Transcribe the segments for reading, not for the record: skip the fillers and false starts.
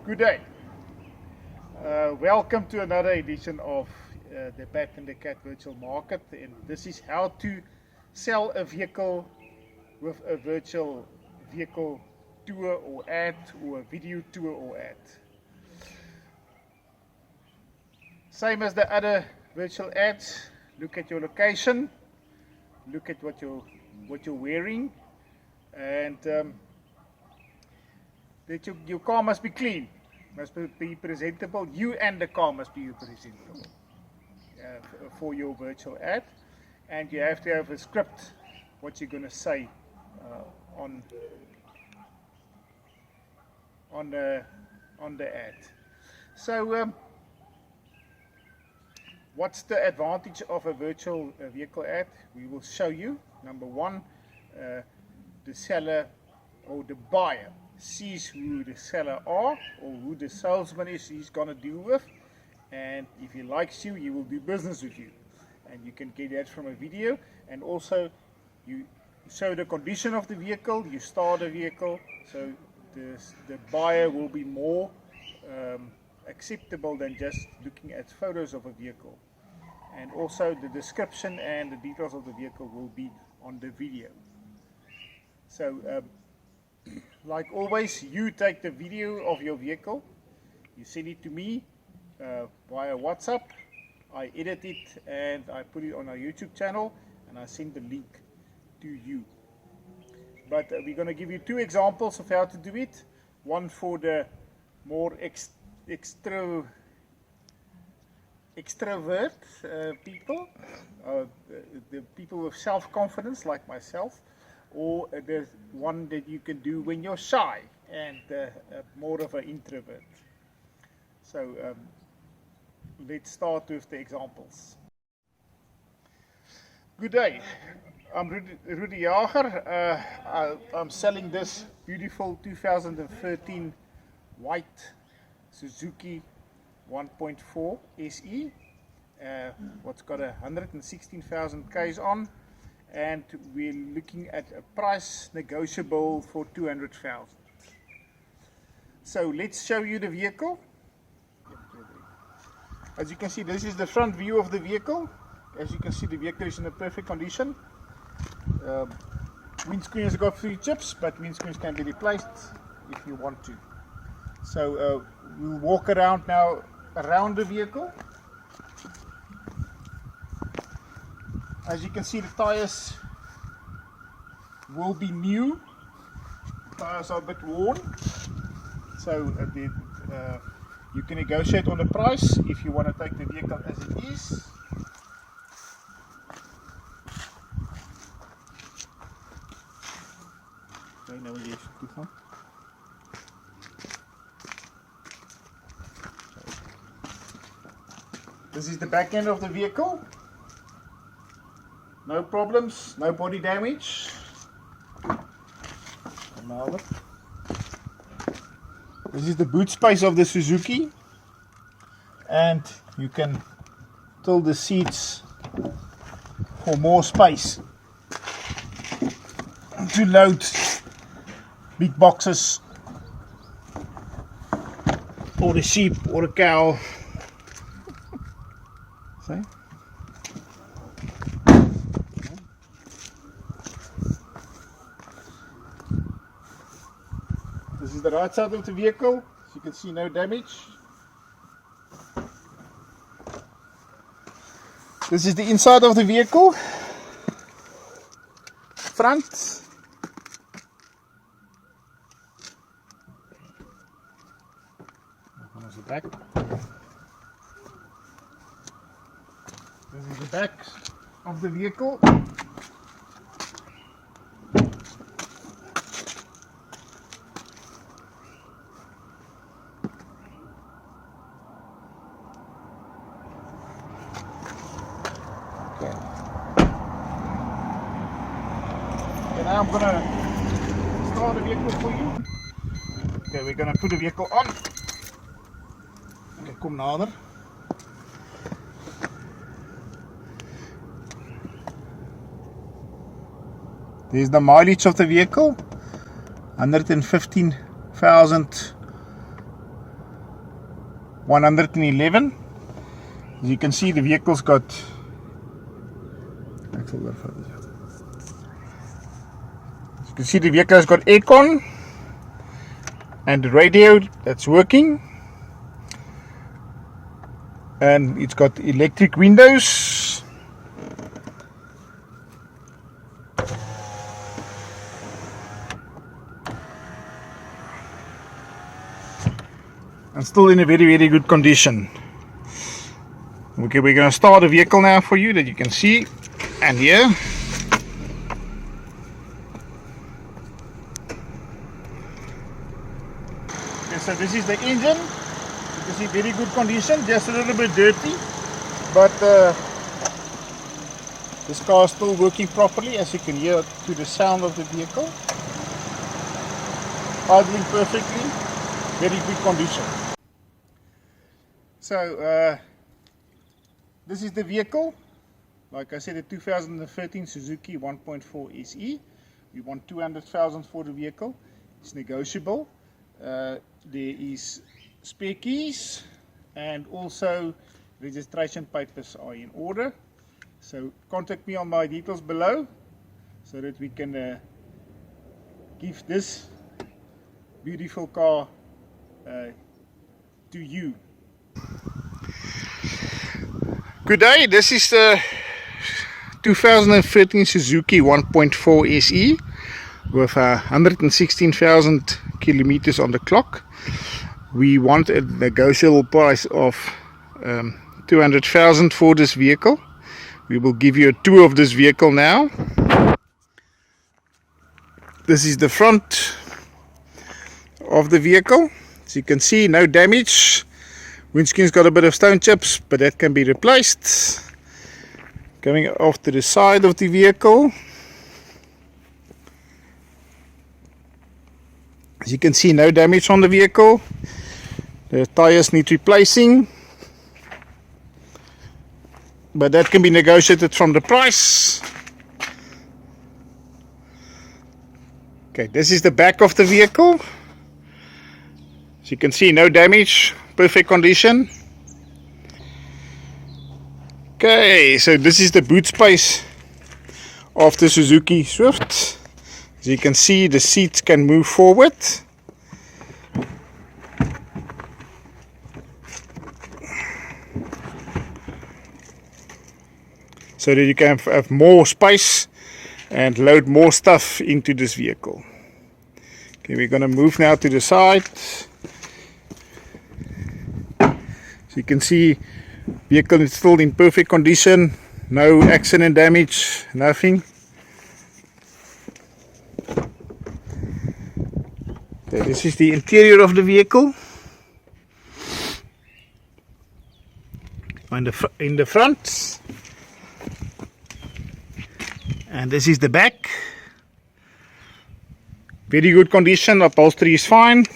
Good day. Welcome to another edition of the Bat and the Cat Virtual Market, and this is how to sell a vehicle with a virtual vehicle tour or ad, or a video tour or ad. Same as the other virtual ads. Look at your location, look at what you're wearing, and that your car must be clean, must be presentable. You and the car must be presentable for your virtual ad, and you have to have a script what you're going to say on the ad. So what's the advantage of a virtual vehicle ad? We will show you. Number one, the seller or the buyer sees who the seller are or who the salesman is he's going to deal with, and if he likes you, he will do business with you, and you can get that from a video. And also you show the condition of the vehicle, you start the vehicle, so the buyer will be more acceptable than just looking at photos of a vehicle. And also the description and the details of the vehicle will be on the video. So like always, you take the video of your vehicle, you send it to me via WhatsApp, I edit it and I put it on our YouTube channel, and I send the link to you. But we're going to give you two examples of how to do it. One for the more extrovert people, the people with self-confidence like myself, or the one that you can do when you're shy and more of an introvert. So let's start with the examples. Good day, I'm Rudy Jager. I'm selling this beautiful 2013 white Suzuki 1.4 SE, what's got 116,000 Ks on, and we're looking at a price negotiable for 200,000. So let's show you the vehicle. As you can see, this is the front view of the vehicle. As you can see, the vehicle is in a perfect condition. Windscreen has got 3 chips, but windscreens can be replaced if you want to. So we'll walk around now around the vehicle. As you can see, the tires will be new. The tires are a bit worn, so you can negotiate on the price if you want to take the vehicle as it is. This is the back end of the vehicle. No problems, no body damage. This is the boot space of the Suzuki, and you can tilt the seats for more space to load big boxes or a sheep or a cow. See? This is the right side of the vehicle. As you can see, no damage. This is the inside of the vehicle. Front. Here's the back. This is the back of the vehicle. Okay, now I'm going to start the vehicle for you. Okay, we're going to put the vehicle on. Okay, kom nader. There's the mileage of the vehicle, 115,000 111. As you can see, the vehicle's got aircon and the radio that's working, and it's got electric windows. And still in a very good condition. Okay, we're going to start the vehicle now for you, that you can see, and here. Okay, so this is the engine. You can see very good condition, just a little bit dirty, but this car is still working properly, as you can hear to the sound of the vehicle. Idling perfectly, very good condition. So this is the vehicle. Like I said, a 2013 Suzuki 1.4 SE. We want 200,000 for the vehicle. It's negotiable. There is spare keys, and also registration papers are in order. So contact me on my details below, so that we can give this beautiful car to you. Good day, this is the 2013 Suzuki 1.4 SE with 116,000 kilometers on the clock. We want a negotiable price of 200,000 for this vehicle. We will give you a tour of this vehicle now. This is the front of the vehicle. As you can see, no damage. Windscreen's got a bit of stone chips, but that can be replaced. Going off to the side of the vehicle, as you can see, no damage on the vehicle. The tires need replacing, but that can be negotiated from the price. Okay, this is the back of the vehicle. As you can see, no damage, perfect condition. Okay, so this is the boot space of the Suzuki Swift. As you can see, the seats can move forward. So that you can have more space and load more stuff into this vehicle. Okay, we're going to move now to the side. So you can see, vehicle is still in perfect condition, no accident damage, nothing. Okay, this is the interior of the vehicle. In the front, and this is the back. Very good condition, upholstery is fine.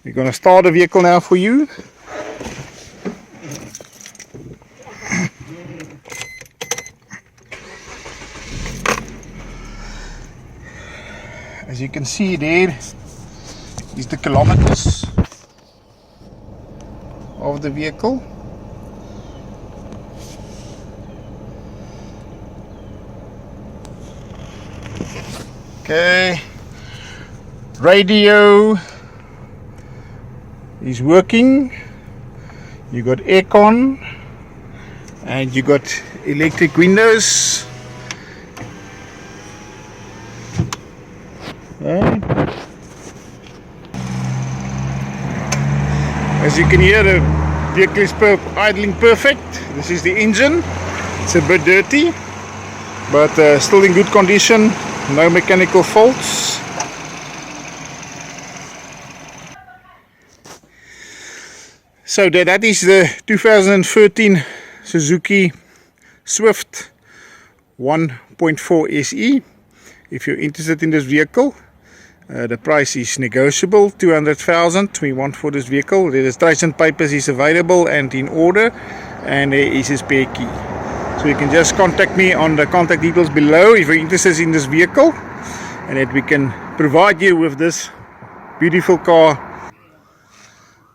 We're going to start the vehicle now for you. As you can see, there is the kilometers of the vehicle. Okay, radio is working. You got aircon and you got electric windows. Okay. As you can hear, the vehicle is idling perfect. This is the engine. It's a bit dirty, but still in good condition. No mechanical faults. So that is the 2013 Suzuki Swift 1.4 SE. If you're interested in this vehicle, the price is negotiable, 200,000 we want for this vehicle. The registration papers is available and in order, and there is a spare key. So you can just contact me on the contact details below if you're interested in this vehicle, and that we can provide you with this beautiful car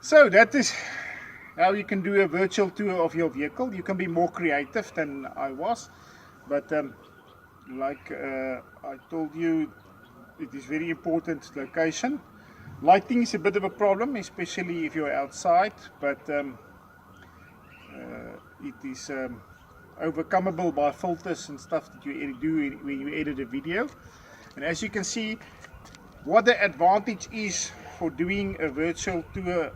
So that is how you can do a virtual tour of your vehicle. You can be more creative than I was, but like I told you, it is very important location. Lighting is a bit of a problem, especially if you're outside, but it is overcomable by filters and stuff that you do when you edit a video. And as you can see, what the advantage is for doing a virtual tour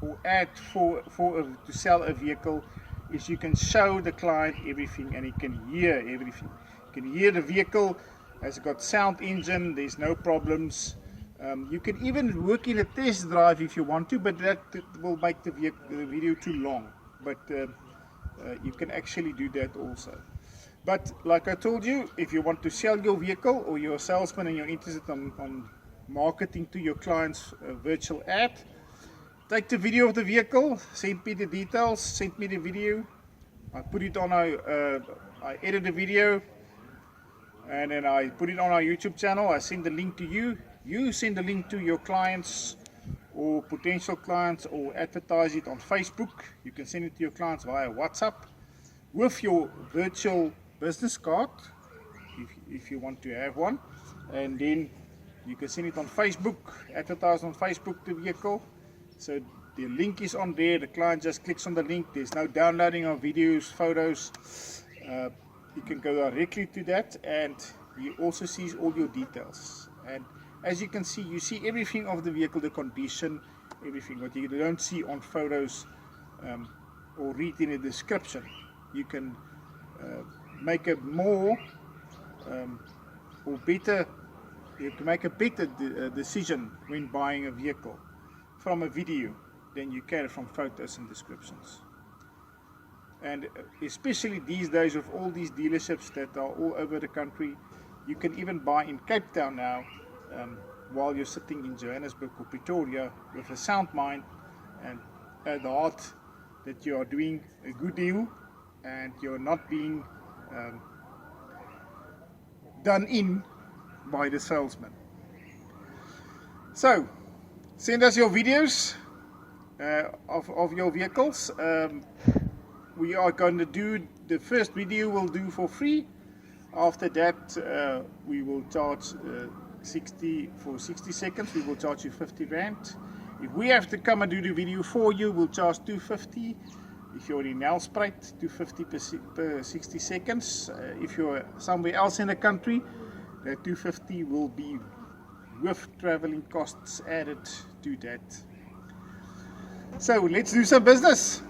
or ad to sell a vehicle is you can show the client everything and he can hear everything. You can hear the vehicle has got sound engine, there's no problems. You can even work in a test drive if you want to, but that will make the video too long. But you can actually do that also. But like I told you, if you want to sell your vehicle or you're a salesman and you're interested on marketing to your clients a virtual ad, take the video of the vehicle, send me the details, send me the video. I put it on I edit the video and then I put it on our YouTube channel. I send the link to you. You send the link to your clients or potential clients or advertise it on Facebook. You can send it to your clients via WhatsApp with your virtual business card if you want to have one, and then you can send it on Facebook, advertise on Facebook the vehicle. So the link is on there, the client just clicks on the link, there's no downloading of videos, photos. You can go directly to that and you also see all your details. And as you can see, you see everything of the vehicle, the condition, everything what you don't see on photos or read in a description. You can make a more or better, you can make a better decision when buying a vehicle from a video than you can from photos and descriptions. And especially these days with all these dealerships that are all over the country, you can even buy in Cape Town now while you're sitting in Johannesburg or Pretoria with a sound mind and at the heart that you are doing a good deal and you're not being done in by the salesman. So send us your videos of your vehicles. We are going to do the first video we'll do for free. After that we will charge 60 seconds we will charge you 50 rand. If we have to come and do the video for you, we'll charge 250. If you're in Nelspruit, 250 per 60 seconds. If you're somewhere else in the country, that 250 will be with traveling costs added to that. So let's do some business.